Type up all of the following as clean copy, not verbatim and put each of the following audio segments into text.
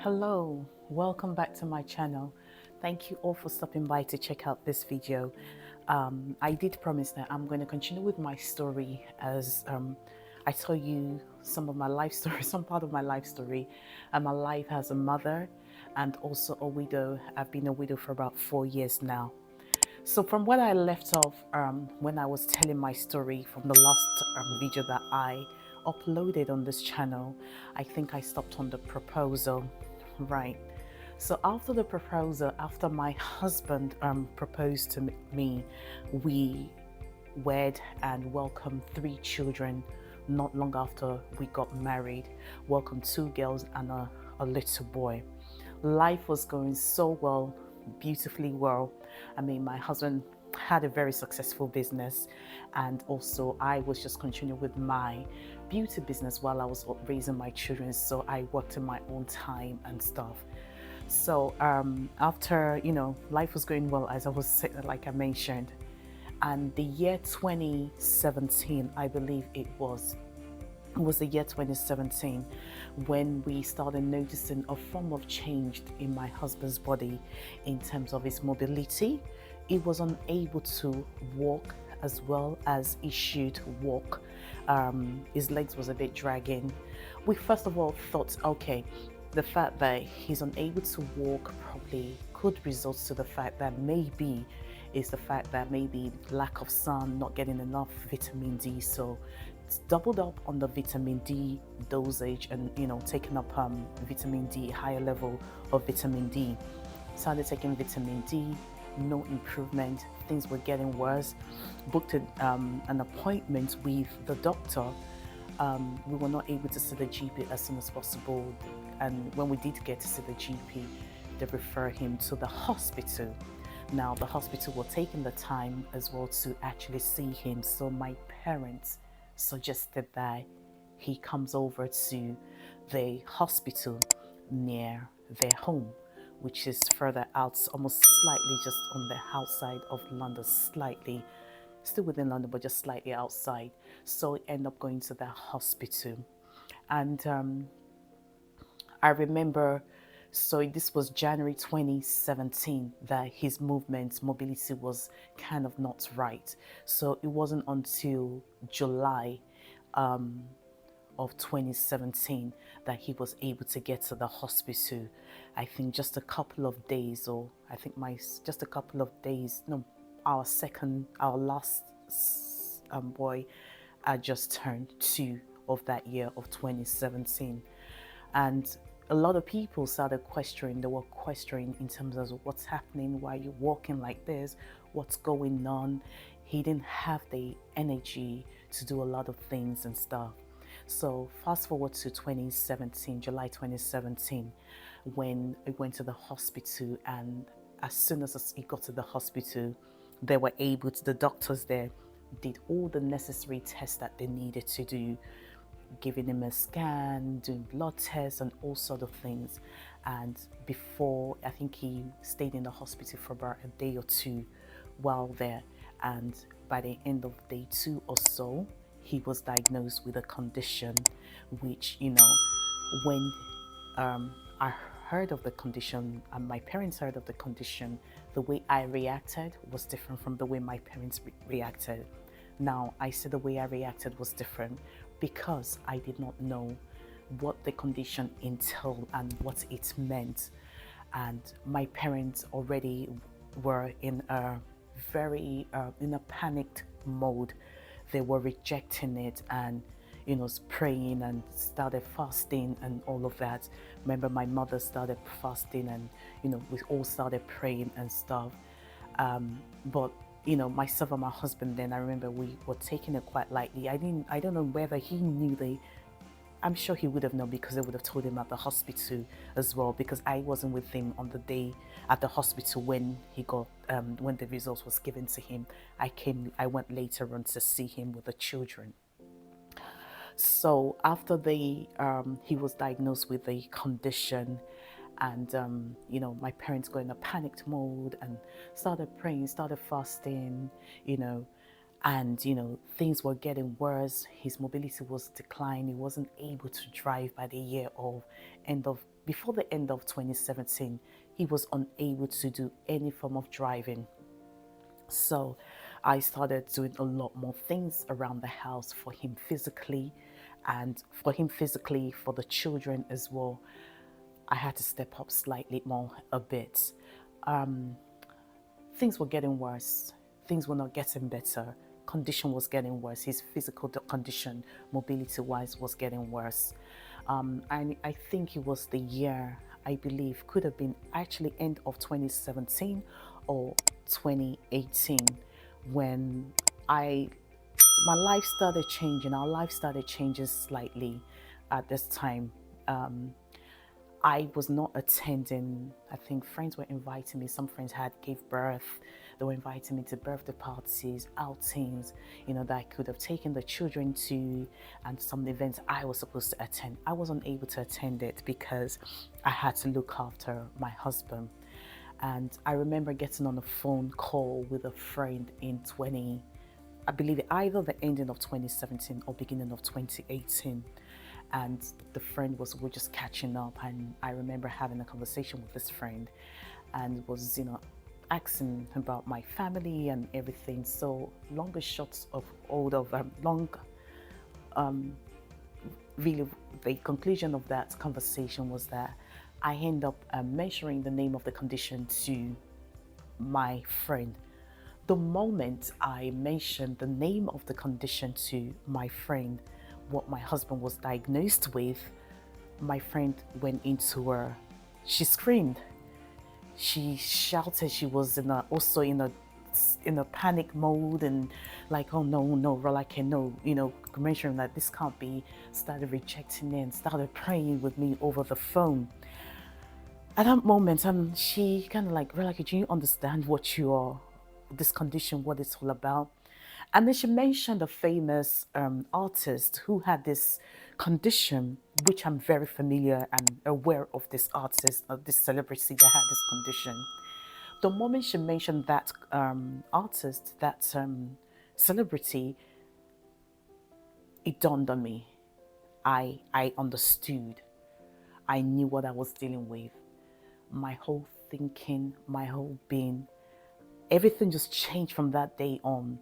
Hello, welcome back to my channel. Thank you all for stopping by to check out this video. I did promise that I'm going to continue with my story as I tell you some of my life story, some part of my life story, and my life as a mother and also a widow. I've been a widow for about 4 years now. So from where I left off, when I was telling my story from the last video that I uploaded on this channel, I think I stopped on the proposal, right? So after the proposal, after my husband proposed to me, we wed and welcomed 3 children. Not long after we got married, welcomed 2 girls and a little boy. Life was going so well, beautifully well. I mean, my husband had a very successful business, and also I was just continuing with my beauty business while I was raising my children. So I worked in my own time and stuff. So after, life was going well, as I was like I mentioned, and the year 2017, I believe it was the year 2017 when we started noticing a form of change in my husband's body in terms of his mobility. He was unable to walk as well as he should walk. His legs was a bit dragging. We first of all thought, okay, the fact that he's unable to walk probably could result to the fact that maybe lack of sun, not getting enough vitamin D. So it's doubled up on the vitamin D dosage and taking up vitamin D, higher level of vitamin D. Started taking vitamin D, no improvement, things were getting worse. Booked an appointment with the doctor. We were not able to see the GP as soon as possible, and when we did get to see the GP, they referred him to the hospital. Now the hospital were taking the time as well to actually see him, so my parents suggested that he comes over to the hospital near their home, which is further out, almost slightly just on the outside of London, slightly still within London, but just slightly outside. So we end up going to the hospital. And I remember, so this was January 2017, that his mobility was kind of not right. So it wasn't until July of 2017 that he was able to get to the hospital. I think just a couple of days, or I think just a couple of days, no, our last boy had just turned 2 of that year of 2017. And a lot of people started questioning, they were questioning in terms of what's happening, why are you walking like this, what's going on. He didn't have the energy to do a lot of things and stuff. So fast forward to 2017, July 2017, when I went to the hospital, and as soon as he got to the hospital, they were able to, the doctors there did all the necessary tests that they needed to do, giving him a scan, doing blood tests and all sorts of things. And before, I think he stayed in the hospital for about a day or two while there. And by the end of day 2 or so, he was diagnosed with a condition which, when I heard of the condition and my parents heard of the condition, the way I reacted was different from the way my parents reacted. Now, I say the way I reacted was different because I did not know what the condition entailed and what it meant. And my parents already were in a panicked mode. They were rejecting it and praying and started fasting and all of that. Remember, my mother started fasting and we all started praying and stuff. But myself and my husband, then I remember we were taking it quite lightly. I don't know whether he knew I'm sure he would have known because they would have told him at the hospital as well, because I wasn't with him on the day at the hospital when he got when the results was given to him. I went later on to see him with the children. So after he was diagnosed with the condition, and my parents got in a panicked mode and started praying, started fasting, and things were getting worse. His mobility was declining. He wasn't able to drive by the end of before the end of 2017, he was unable to do any form of driving. So I started doing a lot more things around the house for him physically, and for the children as well. I had to step up slightly more a bit. Um, Things were getting worse. Things were not getting better. Condition was getting worse. His physical condition, mobility wise, was getting worse. And I think it was the year, I believe, could have been actually end of 2017 or 2018 when I my life started changing. Our life started changing slightly at this time. Um, I was not attending. I think friends were inviting me. Some friends had gave birth. They were inviting me to birthday parties, outings, that I could have taken the children to, and some events I was supposed to attend. I wasn't able to attend it because I had to look after my husband. And I remember getting on a phone call with a friend in I believe either the ending of 2017 or beginning of 2018. And the friend we're just catching up, and I remember having a conversation with this friend and was asking about my family and everything. So longer shots of all of long really the conclusion of that conversation was that I end up mentioning the name of the condition to my friend. The moment I mentioned the name of the condition to my friend, what my husband was diagnosed with, my friend went into she screamed. She shouted. She was also in a panic mode and like, oh no, no, Rola, no, mentioning that this can't be, started rejecting it and started praying with me over the phone. At that moment, she kind of like, Rola, do you understand this condition, what it's all about? And then she mentioned a famous artist who had this condition, which I'm very familiar and aware of this artist, this celebrity that had this condition. The moment she mentioned that artist, that celebrity, it dawned on me. I understood. I knew what I was dealing with. My whole thinking, my whole being, everything just changed from that day on.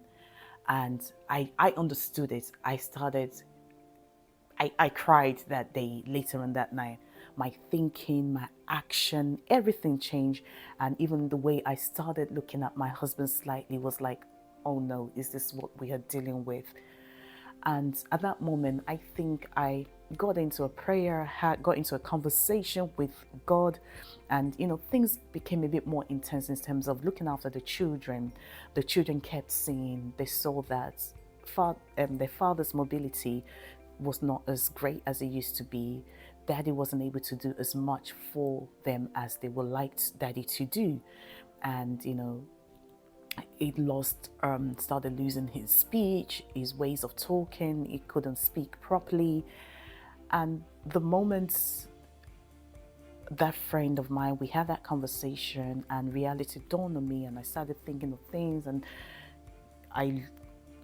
And I understood it. I cried that day, later on that night. My thinking, my action, everything changed. And even the way I started looking at my husband slightly was like, oh no, is this what we are dealing with? And at that moment, I think I got into a prayer, got into a conversation with God, and things became a bit more intense in terms of looking after the children. The children kept seeing, they saw that their father's mobility was not as great as it used to be. Daddy wasn't able to do as much for them as they would like Daddy to do, and he started losing his speech, his ways of talking. He couldn't speak properly. And the moment that friend of mine, we had that conversation and reality dawned on me, and I started thinking of things, and I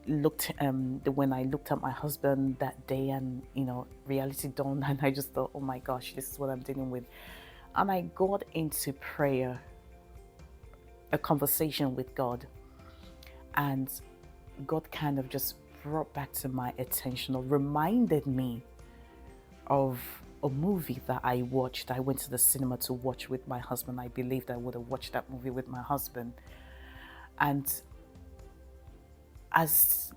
looked when I looked at my husband that day, and reality dawned, and I just thought, oh my gosh, this is what I'm dealing with. And I got into prayer, a conversation with God, and God kind of just brought back to my attention, or reminded me of a movie that I watched. I went to the cinema to watch with my husband. I believed I would have watched that movie with my husband. And as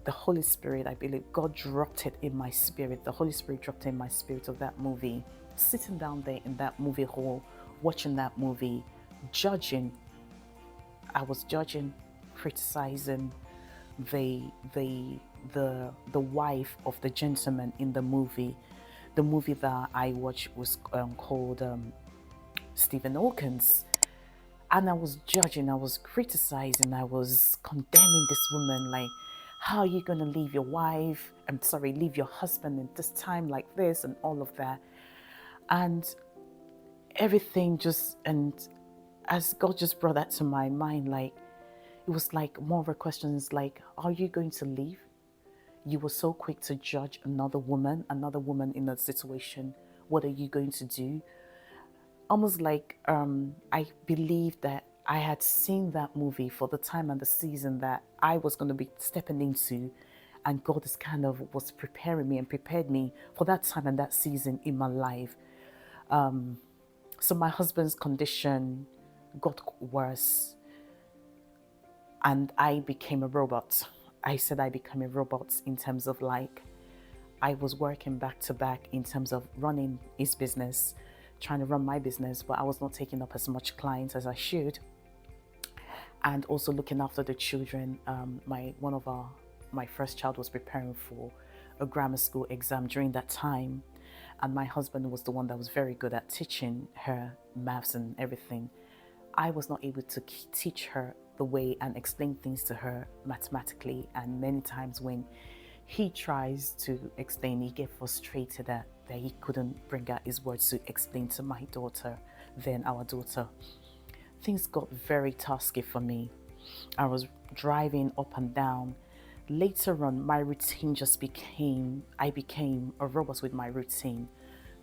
the Holy Spirit, I believe God dropped it in my spirit. The Holy Spirit dropped it in my spirit of that movie. Sitting down there in that movie hall, watching that movie, judging. I was judging, criticizing the wife of the gentleman in the movie. The movie that I watched was called Stephen Hawkins. And I was judging, I was criticizing, I was condemning this woman, like, how are you going to leave your wife? Leave your husband in this time like this, and all of that. And everything and as God just brought that to my mind, like, it was like more of a question is like, are you going to leave? You were so quick to judge another woman in a situation What are you going to do? Almost like I believe that I had seen that movie for the time and the season that I was going to be stepping into, and God is kind of was preparing me and prepared me for that time and that season in my life. So my husband's condition got worse, and I became a robot. I said I became a robot in terms of like I was working back to back in terms of running his business, trying to run my business, but I was not taking up as much clients as I should, and also looking after the children. My first child was preparing for a grammar school exam during that time, and my husband was the one that was very good at teaching her maths and everything. I was not able to teach her the way and explain things to her mathematically, and many times when he tries to explain, he gets frustrated that he couldn't bring out his words to explain to my daughter, then our daughter. Things got very tasky for me. I was driving up and down. Later on, my routine just I became a robot with my routine.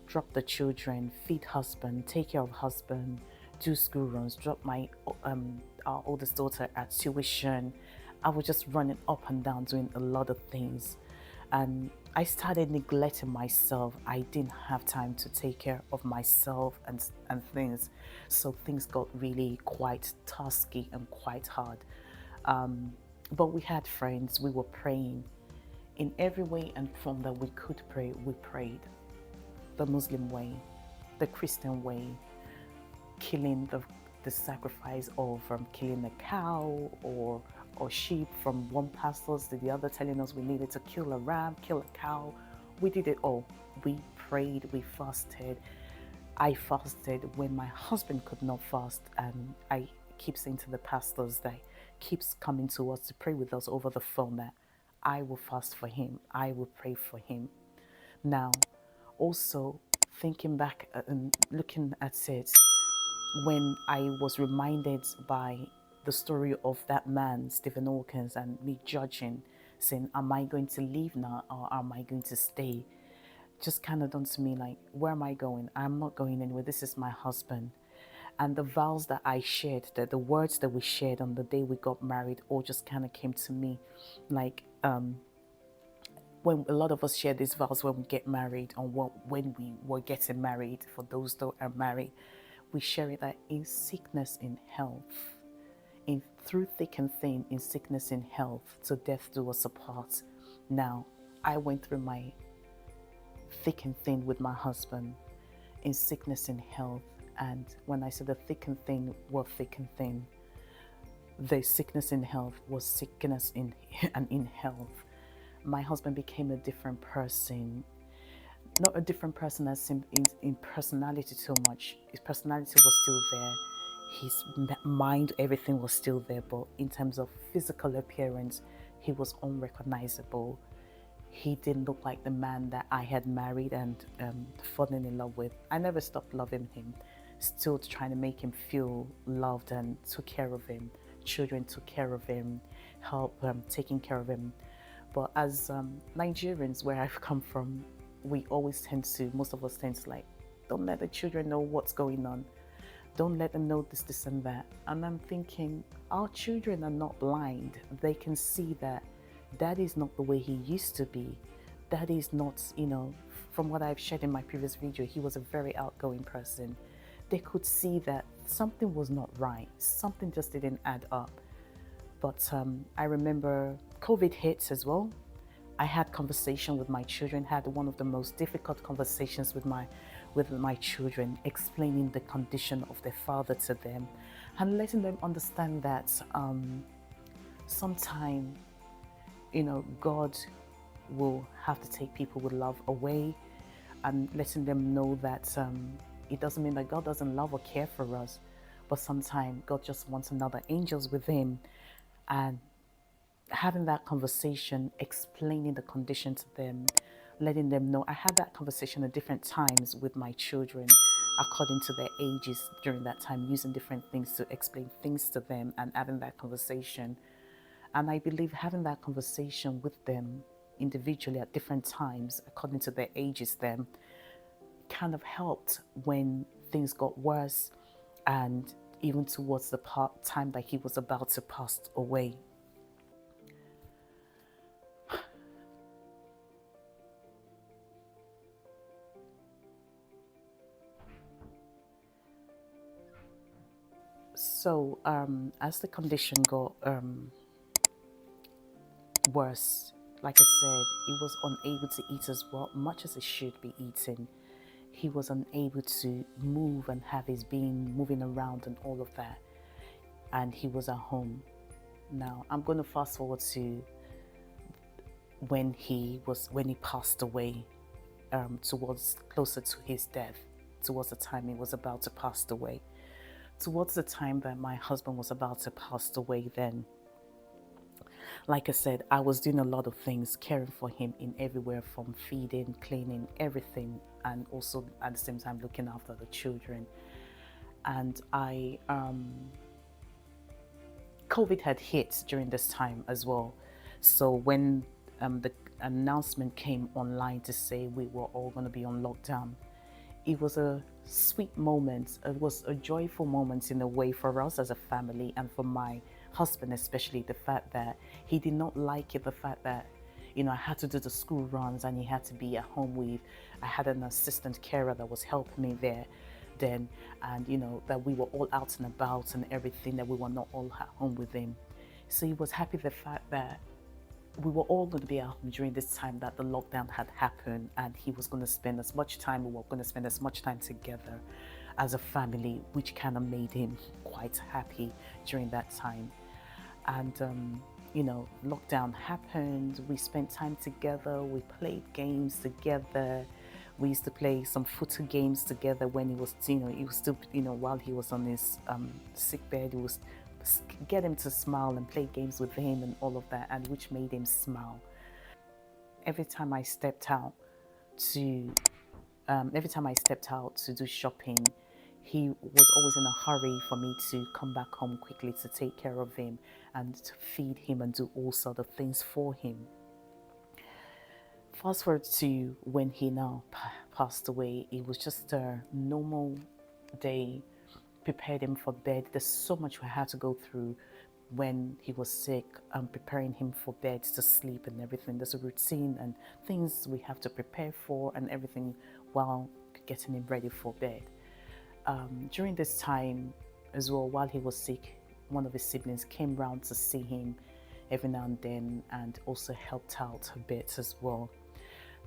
Drop the children, feed husband, take care of husband, do school runs, drop my our oldest daughter at tuition. I was just running up and down doing a lot of things. And I started neglecting myself. I didn't have time to take care of myself and things. So things got really quite tasky and quite hard. But we had friends, we were praying. In every way and form that we could pray, we prayed. The Muslim way, the Christian way, killing the sacrifice of killing a cow or sheep, from one pastor to the other telling us we needed to kill a ram, kill a cow. We did it all. We prayed, we fasted. I fasted when my husband could not fast, and I keep saying to the pastors that keeps coming to us to pray with us over the phone that I will fast for him, I will pray for him. Now, also thinking back and looking at it, when I was reminded by the story of that man, Stephen Hawkins, and me judging, saying, am I going to leave now or am I going to stay? Just kind of done to me like, where am I going? I'm not going anywhere. This is my husband. And the vows that I shared, the words that we shared on the day we got married, all just kind of came to me like, when a lot of us share these vows when we get married, or when we were getting married, for those that are married, we share it that in sickness, in health, through thick and thin, in sickness, in health, till death do us apart. Now, I went through my thick and thin with my husband, in sickness, in health, and when I said the thick and thin were thick and thin, the sickness in health was sickness in and in health. My husband became a different person. Not a different person as in personality so much. His personality was still there. His mind, everything was still there. But in terms of physical appearance, he was unrecognizable. He didn't look like the man that I had married and fallen in love with. I never stopped loving him. Still trying to make him feel loved, and took care of him. Children took care of him, taking care of him. But as Nigerians, where I've come from, most of us tend to like, don't let the children know what's going on. Don't let them know this and that. And I'm thinking, our children are not blind. They can see that Daddy is not the way he used to be. Daddy is not, from what I've shared in my previous video, he was a very outgoing person. They could see that something was not right. Something just didn't add up. But I remember COVID hits as well. I had conversation with my children, had one of the most difficult conversations with my children, explaining the condition of their father to them and letting them understand that sometime, God will have to take people with love away, and letting them know that it doesn't mean that God doesn't love or care for us, but sometimes God just wants another angels with him. And having that conversation, explaining the condition to them, letting them know. I had that conversation at different times with my children according to their ages during that time, using different things to explain things to them and having that conversation. And I believe having that conversation with them individually at different times according to their ages then kind of helped when things got worse, and even towards the time that he was about to pass away. So as the condition got worse, like I said, he was unable to eat as well, much as he should be eating. He was unable to move and have his being moving around and all of that. And he was at home. Now I'm going to fast forward to when he passed away, towards closer to his death, towards the time he was about to pass away. Towards the time that my husband was about to pass away, then, like I said, I was doing a lot of things, caring for him in everywhere from feeding, cleaning, everything, and also at the same time looking after the children. And COVID had hit during this time as well. So when the announcement came online to say we were all going to be on lockdown, it was a sweet moment. It was a joyful moment in a way for us as a family, and for my husband especially, the fact that he did not like it, the fact that, you know, I had to do the school runs and he had to be at home with, I had an assistant carer that was helping me there then, and you know, that we were all out and about and everything, that we were not all at home with him. So he was happy the fact that we were all going to be at home during this time that the lockdown had happened, and he was going to spend as much time, we were going to spend as much time together as a family, which kind of made him quite happy during that time. And you know, lockdown happened, we spent time together, we played games together. We used to play some footer games together when he was, you know, he was still, you know, while he was on his sick bed, he was get him to smile and play games with him and all of that, and which made him smile. Every time I stepped out to, every time I stepped out to do shopping, he was always in a hurry for me to come back home quickly to take care of him and to feed him and do all sort of things for him. Fast forward to when he now passed away, it was just a normal day, prepared him for bed. There's so much we had to go through when he was sick, preparing him for bed to sleep and everything. There's a routine and things we have to prepare for and everything while getting him ready for bed. During this time as well, while he was sick, one of his siblings came round to see him every now and then and also helped out a bit as well.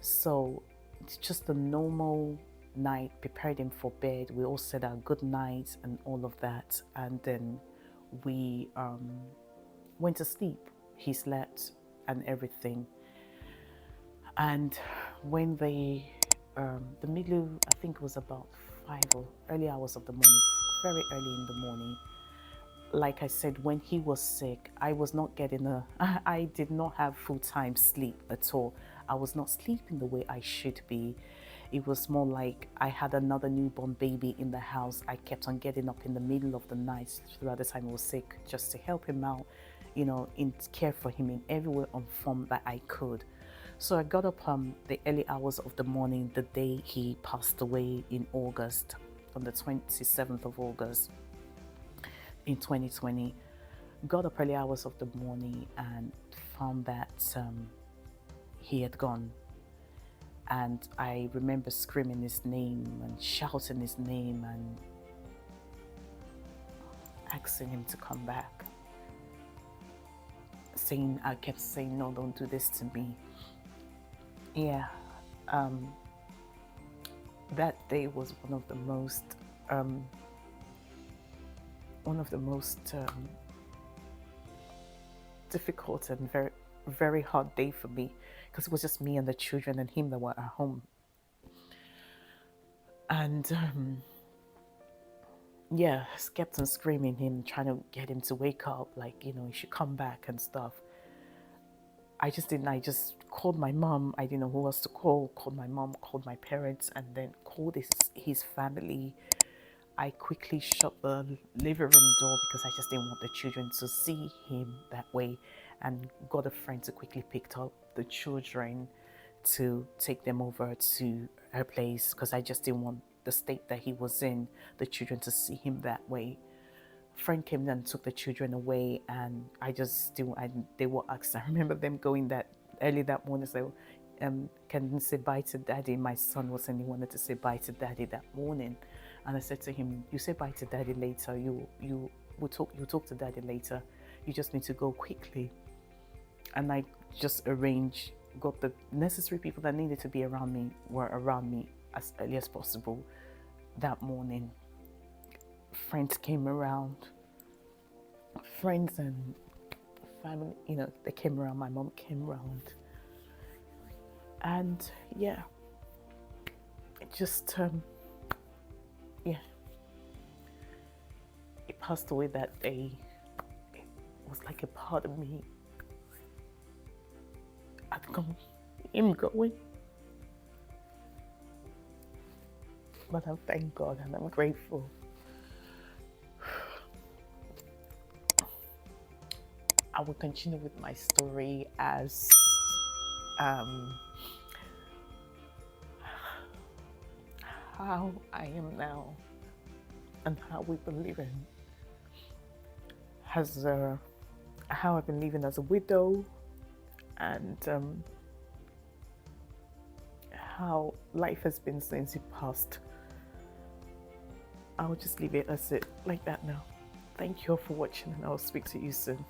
So it's just a normal night, prepared him for bed. We all said our good night and all of that. And then we went to sleep. He slept and everything. And when the middle, I think it was about 5 or early hours of the morning, very early in the morning, like I said, when he was sick, I was not getting I did not have full-time sleep at all. I was not sleeping the way I should be. It was more like I had another newborn baby in the house. I kept on getting up in the middle of the night throughout the time he was sick, just to help him out, you know, in care for him in every way and form that I could. So I got up the early hours of the morning, the day he passed away in August, on the 27th of August in 2020. Got up early hours of the morning and found that he had gone. And I remember screaming his name and shouting his name and asking him to come back. I kept saying, no, don't do this to me. Yeah, that day was one of the most difficult and very, very hard day for me, because it was just me and the children and him that were at home. And yeah, kept on screaming him, trying to get him to wake up, like, you know, he should come back and stuff. I just called my mom. I didn't know who else to call. Called my mom, called my parents, and then called his family. I quickly shut the living room door because I just didn't want the children to see him that way, and got a friend to quickly pick up the children to take them over to her place because I just didn't want the state that he was in, the children to see him that way. Friend came and took the children away, and I just still, they were asked. I remember them going that early that morning, so can you say bye to daddy? My son was saying he wanted to say bye to daddy that morning, and I said to him, you say bye to daddy later. You talk to daddy later. You just need to go quickly. And I just got the necessary people that needed to be around me were around me as early as possible that morning. Friends came around, friends and family, they came around. My mom came around, and yeah, it just yeah, it passed away that day. It was like a part of me had gone, him going, but I thank God and I'm grateful. I will continue with my story as how I am now and how we've been living how I've been living as a widow, and how life has been since he passed. I'll just leave it as it like that now. Thank you all for watching, and I'll speak to you soon.